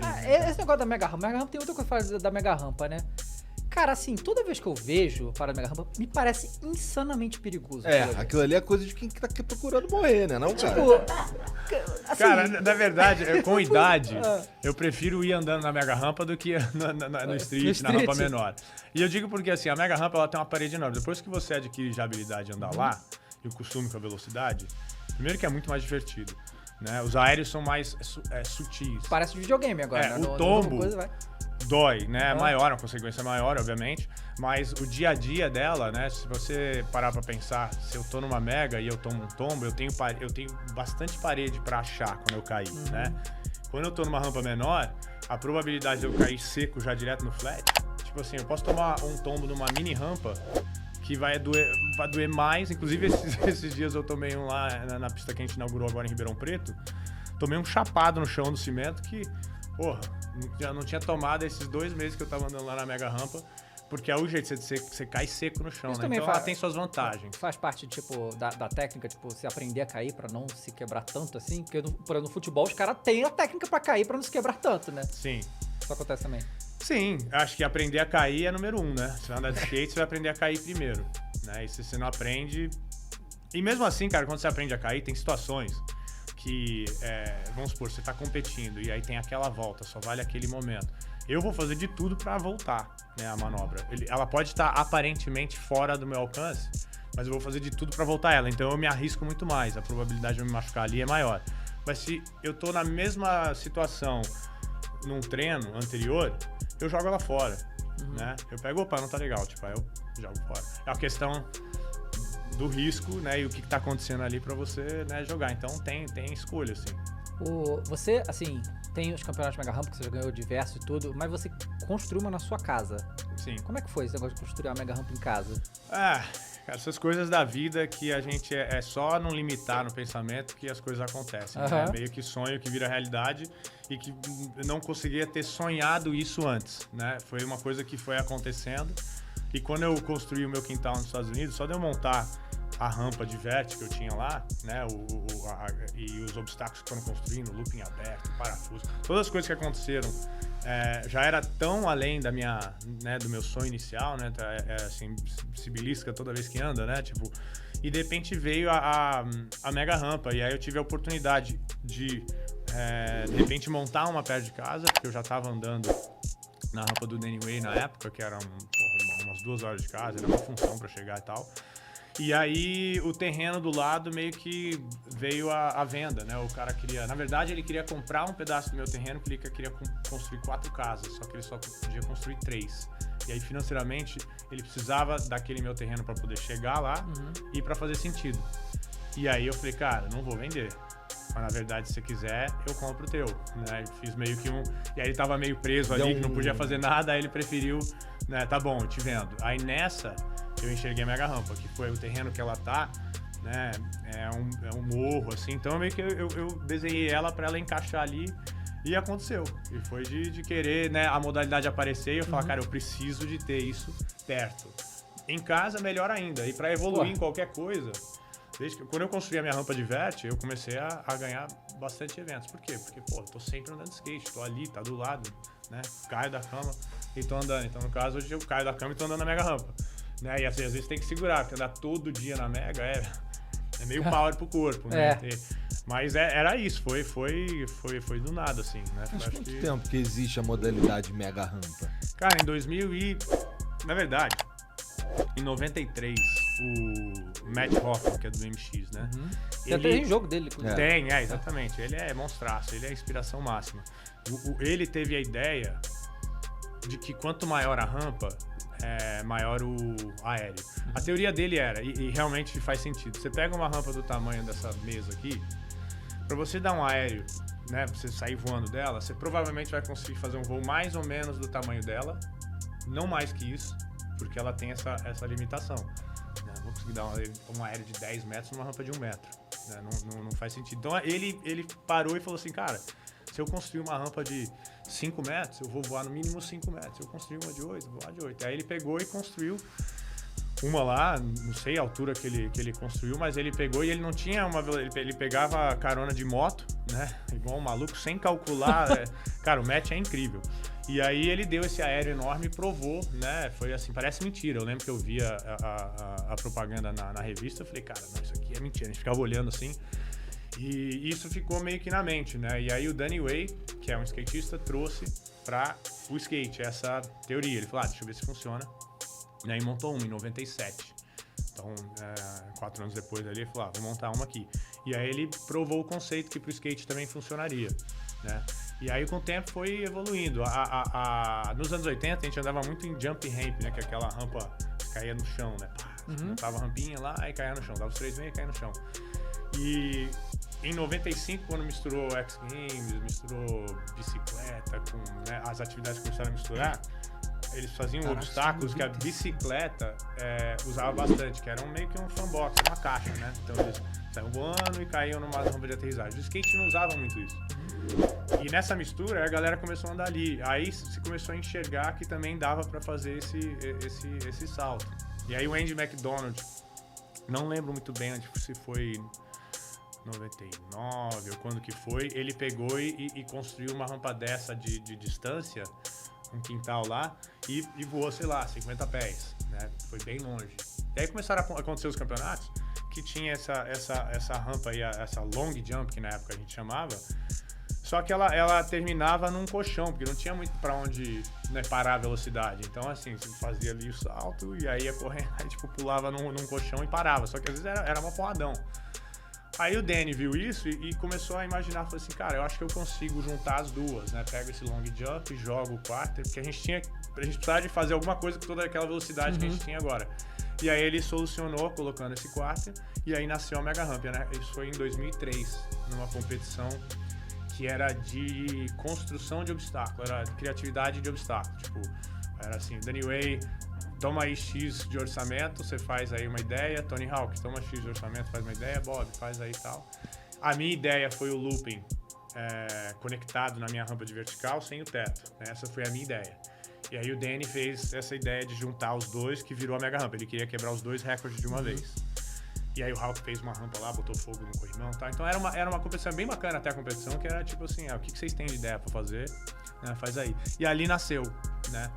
Cara, esse negócio da mega rampa tem outra coisa pra falar da mega rampa, né? Cara, assim, toda vez que eu vejo para a mega rampa, me parece insanamente perigoso. Aquilo ali é coisa de quem tá aqui procurando morrer, né? Não, cara? Assim, Cara, na verdade, com idade, eu prefiro ir andando na mega rampa do que no street, na rampa menor. E eu digo porque, assim, a mega rampa ela tem uma parede enorme. Depois que você adquire já a habilidade de andar lá, e o costume com a velocidade, primeiro que é muito mais divertido, né? Os aéreos são mais sutis. Parece videogame agora, né? O tombo dói, né? É maior, uma consequência maior, obviamente. Mas o dia a dia dela, né? Se você parar pra pensar, se eu tô numa mega e eu tomo um tombo, eu tenho bastante parede pra achar quando eu cair, né? Quando eu tô numa rampa menor, a probabilidade de eu cair seco já direto no flat, tipo assim, eu posso tomar um tombo numa mini rampa que vai doer mais. Inclusive, esses dias eu tomei um lá na pista que a gente inaugurou agora em Ribeirão Preto. Tomei um chapado no chão do cimento que, porra, já não tinha tomado esses 2 meses que eu tava andando lá na mega rampa, porque é o jeito, você cai seco no chão, né? Então ela tem suas vantagens. Faz parte, tipo, da técnica, tipo, você aprender a cair pra não se quebrar tanto assim, porque no futebol os caras têm a técnica pra cair pra não se quebrar tanto, né? Sim. Isso acontece também. Sim, acho que aprender a cair é número 1, né? Você vai andar de skate, você vai aprender a cair primeiro, né? E se você não aprende... E mesmo assim, cara, quando você aprende a cair, tem situações que, vamos supor, você tá competindo e aí tem aquela volta, só vale aquele momento. Eu vou fazer de tudo pra voltar, né, a manobra. Ela pode estar aparentemente fora do meu alcance, mas eu vou fazer de tudo pra voltar ela. Então eu me arrisco muito mais, a probabilidade de eu me machucar ali é maior. Mas se eu tô na mesma situação num treino anterior, eu jogo ela fora, né? Eu pego, opa, não tá legal, tipo, aí eu jogo fora. É a questão do risco, né, e o que tá acontecendo ali pra você, né, jogar. Então tem escolha, assim. Você, assim, tem os campeonatos de mega rampa que você já ganhou diversos e tudo, mas você construiu uma na sua casa. Sim. Como é que foi esse negócio de construir uma mega rampa em casa? Cara, essas coisas da vida que a gente é só não limitar no pensamento que as coisas acontecem, né? Meio que sonho que vira realidade e que não conseguia ter sonhado isso antes, né? Foi uma coisa que foi acontecendo. E quando eu construí o meu quintal nos Estados Unidos, só de eu montar a rampa de vert que eu tinha lá, né, e os obstáculos que foram construindo, looping aberto, parafuso, todas as coisas que aconteceram, já era tão além da minha, né, do meu sonho inicial, né, assim, se belisca toda vez que anda, né, tipo, e de repente veio a mega rampa, e aí eu tive a oportunidade de repente montar uma perto de casa, porque eu já tava andando na rampa do Danny Way na época, que era umas 2 horas de casa, era uma função para chegar e tal. E aí o terreno do lado meio que veio à venda, né? O cara queria, na verdade, ele queria comprar um pedaço do meu terreno, porque ele queria construir 4 casas, só que ele só podia construir 3. E aí financeiramente ele precisava daquele meu terreno para poder chegar lá e para fazer sentido. E aí eu falei, cara, não vou vender. Mas na verdade, se você quiser, eu compro o teu, né? Fiz meio que E aí ele tava meio preso ali, que não podia fazer nada, aí ele preferiu, né? Tá bom, eu te vendo. Aí nessa, eu enxerguei a mega rampa, que foi o terreno que ela tá, né? É um morro, assim. Então meio que eu desenhei ela pra ela encaixar ali e aconteceu. E foi de querer, né, a modalidade aparecer e eu falar, cara, eu preciso de ter isso perto. Em casa, melhor ainda. E pra evoluir em qualquer coisa... Quando eu construí a minha rampa de vert, eu comecei a ganhar bastante eventos. Por quê? Porque, pô, eu tô sempre andando de skate, tô ali, tá do lado, né? Caio da cama e tô andando. Então, no caso, hoje eu caio da cama e tô andando na mega rampa, né? E assim, às vezes tem que segurar, porque andar todo dia na mega é meio power pro corpo, né? Mas era isso, foi do nada, assim, né? Mas quanto tempo que existe a modalidade mega rampa? Cara, na verdade, em 93, o Matt Hoffman, que é do MX, né? Tem jogo dele, inclusive. Tem, exatamente. Ele é monstraço, ele é a inspiração máxima. Ele teve a ideia de que quanto maior a rampa, maior o aéreo. A teoria dele era, e realmente faz sentido, você pega uma rampa do tamanho dessa mesa aqui, para você dar um aéreo, né, pra você sair voando dela, você provavelmente vai conseguir fazer um voo mais ou menos do tamanho dela, não mais que isso, porque ela tem essa limitação. Não vou conseguir dar um aéreo de 10 metros numa rampa de 1 metro. Né? Não faz sentido. Então ele parou e falou assim, cara, se eu construir uma rampa de 5 metros, eu vou voar no mínimo 5 metros. Se eu construir uma de 8, eu vou voar de 8. Aí ele pegou e construiu uma lá, não sei a altura que ele construiu, mas ele pegou e ele não tinha ele pegava carona de moto, né? Igual um maluco, sem calcular. Cara, o match é incrível. E aí ele deu esse aéreo enorme e provou, né? Foi assim, parece mentira. Eu lembro que eu via a propaganda na revista, eu falei, cara, não, isso aqui é mentira. A gente ficava olhando assim. E isso ficou meio que na mente, né? E aí o Danny Way, que é um skatista, trouxe para o skate essa teoria. Ele falou, deixa eu ver se funciona. E aí montou uma em 97. Então, 4 anos depois ali, ele falou, vou montar uma aqui. E aí ele provou o conceito que pro skate também funcionaria, né? E aí com o tempo foi evoluindo. Nos anos 80 a gente andava muito em jump ramp, né? Que é aquela rampa que caía no chão, né? Montava a rampinha lá, aí caía no chão. Dava os 3 meio e caía no chão. E em 95, quando misturou X Games, misturou bicicleta com, né, as atividades que começaram a misturar, eles faziam obstáculos que a bicicleta usava bastante, que era meio que um fanbox, uma caixa, né? Então eles saíam voando e caíam numa rampa de aterrissagem. O skate não usava muito isso. E nessa mistura, a galera começou a andar ali. Aí se começou a enxergar que também dava para fazer esse salto. E aí o Andy McDonald, não lembro muito bem onde se foi... 99 ou quando que foi, ele pegou e construiu uma rampa dessa de distância, um quintal lá, e voou, sei lá, 50 pés, né? Foi bem longe. E aí começaram a acontecer os campeonatos, que tinha essa rampa aí, essa long jump, que na época a gente chamava, só que ela terminava num colchão, porque não tinha muito pra onde, né, parar a velocidade. Então, assim, você fazia ali o salto, e aí ia correndo, aí, tipo, pulava num colchão e parava, só que às vezes era uma porradão. Aí o Danny viu isso e começou a imaginar, falou assim, cara, eu acho que eu consigo juntar as duas, né? Pego esse long jump, jogo o quarter, porque a gente precisava de fazer alguma coisa com toda aquela velocidade que a gente tinha agora. E aí ele solucionou colocando esse quarter, e aí nasceu a Mega Ramp, né? Isso foi em 2003, numa competição que era de construção de obstáculo, era criatividade de obstáculo. Tipo, era assim, Danny Way, toma aí X de orçamento, você faz aí uma ideia. Tony Hawk, toma X de orçamento, faz uma ideia. Bob, faz aí e tal. A minha ideia foi o looping conectado na minha rampa de vertical sem o teto. Essa foi a minha ideia. E aí o Danny fez essa ideia de juntar os dois, que virou a Mega Rampa. Ele queria quebrar os dois recordes de uma vez. E aí o Hawk fez uma rampa lá, botou fogo no corrimão e tal. Então era uma competição bem bacana até a competição, que era tipo assim, o que vocês têm de ideia pra fazer? Né, faz aí. E ali nasceu, né?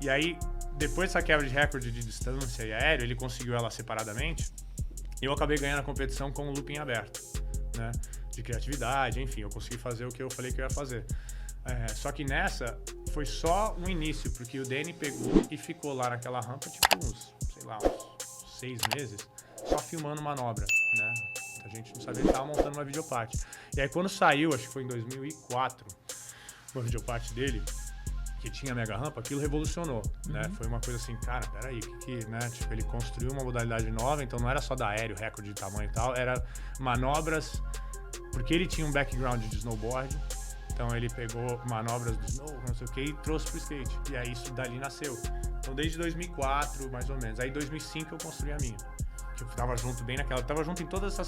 E aí, depois dessa quebra de recorde de distância e aéreo, ele conseguiu ela separadamente. E eu acabei ganhando a competição com o looping aberto, né? De criatividade, enfim, eu consegui fazer o que eu falei que eu ia fazer. Só que nessa, foi só um início, porque o Danny pegou e ficou lá naquela rampa, tipo uns 6 meses, só filmando manobra, né? A gente não sabia, ele tava montando uma videoparte. E aí quando saiu, acho que foi em 2004, uma videoparte dele, que tinha mega rampa, aquilo revolucionou, né? Foi uma coisa assim, cara, peraí, né? Tipo, ele construiu uma modalidade nova, então não era só da aéreo, recorde de tamanho e tal, era manobras, porque ele tinha um background de snowboard, então ele pegou manobras do snow, não sei o que, e trouxe pro skate. E aí isso dali nasceu. Então desde 2004, mais ou menos. Aí em 2005 eu construí a minha. Que eu tava junto bem naquela, tava junto em todas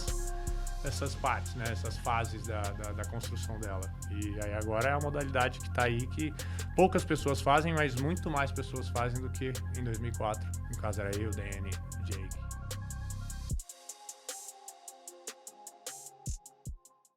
essas partes, né? Essas fases da construção dela. E aí agora é a modalidade que tá aí, que poucas pessoas fazem, mas muito mais pessoas fazem do que em 2004. No caso era eu, Danny, Jake.